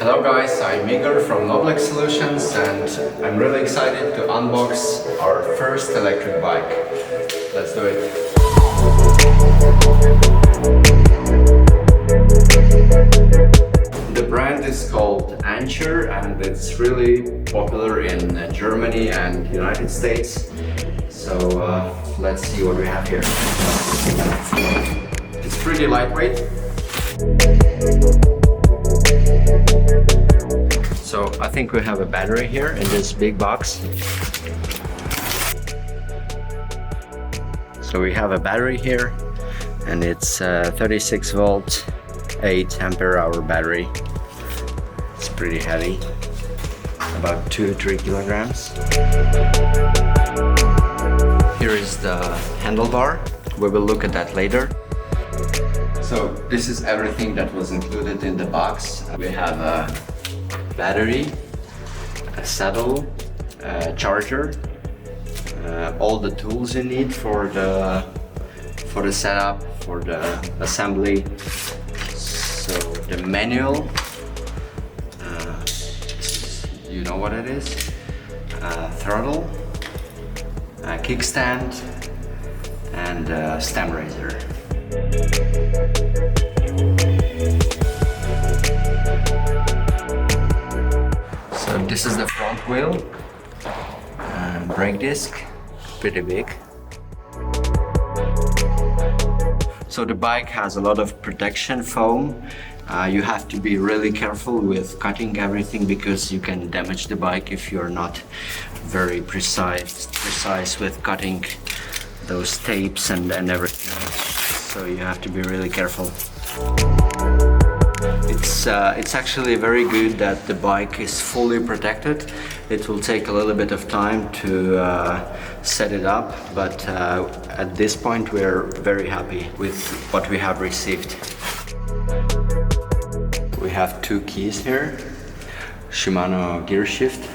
Hello guys, I'm Igor from Noblex Solutions and I'm really excited to unbox our first electric bike. Let's do it. The brand is called Ancheer and it's really popular in Germany and United States. So let's see what we have here. It's pretty lightweight. So I think we have a battery here in this big box. So we have a battery here and it's 36 volt, 8 ampere hour battery. It's pretty heavy, about 2-3 kilograms. Here is the handlebar. We will look at that later. So this is everything that was included in the box. We have a battery, a saddle, a charger, all the tools you need for the setup, for the assembly. So the manual, you know what it is, throttle, a kickstand, and a stem raiser. So this is the front wheel, brake disc, pretty big. So the bike has a lot of protection foam. You have to be really careful with cutting everything because you can damage the bike if you're not very precise with cutting those tapes and everything. So you have to be really careful. It's actually very good that the bike is fully protected. It will take a little bit of time to set it up, but at this point we're very happy with what we have received. We have 2 keys here, Shimano gear shift.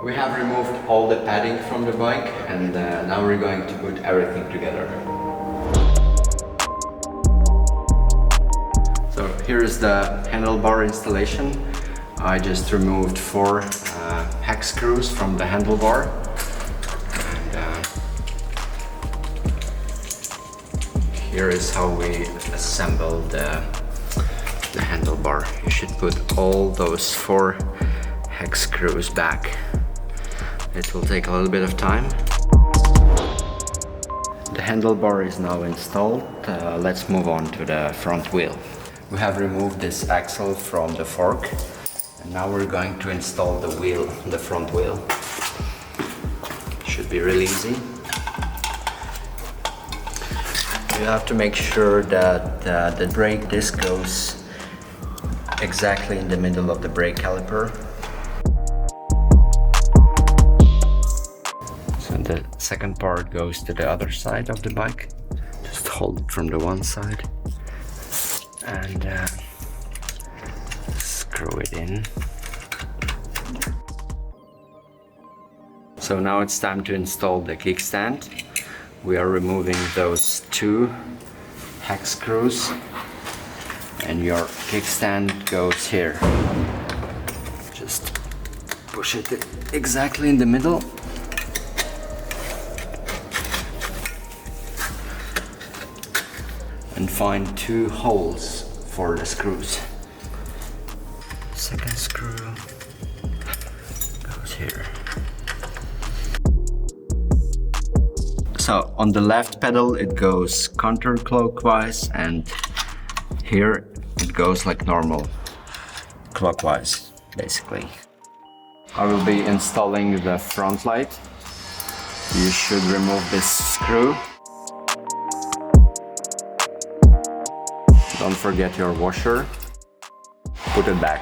We have removed all the padding from the bike and now we're going to put everything together. So here is the handlebar installation. I just removed 4 hex screws from the handlebar. And here is how we assemble the handlebar. You should put all those 4 hex screws back. It will take a little bit of time. The handlebar is now installed. Let's move on to the front wheel. We have removed this axle from the fork and now we're going to install the wheel, the front wheel. Should be really easy. You have to make sure that the brake disc goes exactly in the middle of the brake caliper. So the second part goes to the other side of the bike. Just hold it from the one side and screw it in. So now it's time to install the kickstand. We are removing those 2 hex screws and your kickstand goes here. Just push it exactly in the middle. And find 2 holes for the screws. Second screw goes here. So on the left pedal it goes counterclockwise and here it goes like normal, clockwise basically. I will be installing the front light. You should remove this screw. Don't forget your washer. Put it back.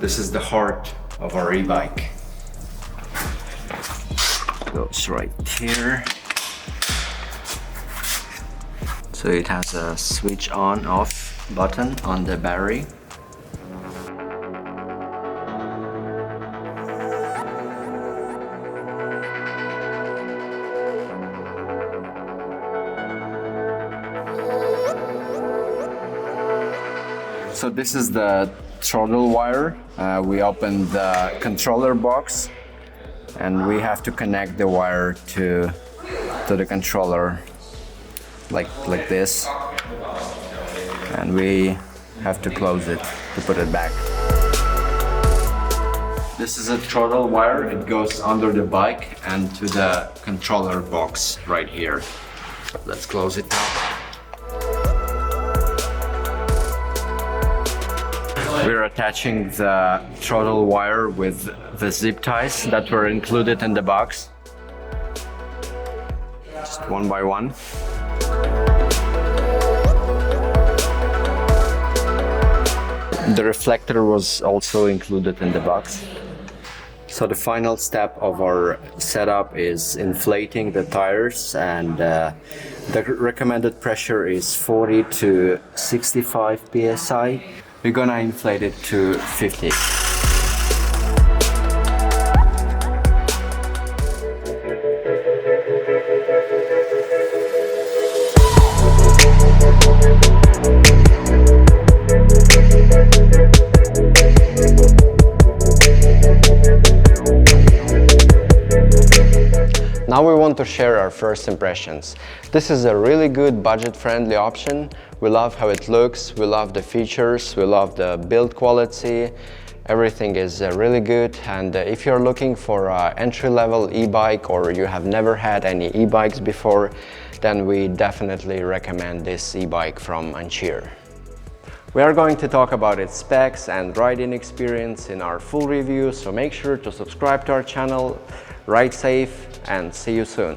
This is the heart of our e-bike. Goes right here. So it has a switch on/off button on the battery. So this is the throttle wire. We opened the controller box and we have to connect the wire to the controller like this, and we have to close it to put it back. This is a throttle wire. It goes under the bike and to the controller box right here. Let's close it now. We're attaching the throttle wire with the zip ties that were included in the box. Just one by one. The reflector was also included in the box. So the final step of our setup is inflating the tires, and the recommended pressure is 40 to 65 psi. We're gonna inflate it to 50. Now we want to share our first impressions. This is a really good budget-friendly option. We love how it looks, we love the features, we love the build quality. Everything is really good, and if you're looking for an entry-level e-bike or you have never had any e-bikes before, then we definitely recommend this e-bike from Ancheer. We are going to talk about its specs and riding experience in our full review, so make sure to subscribe to our channel, ride safe, and see you soon.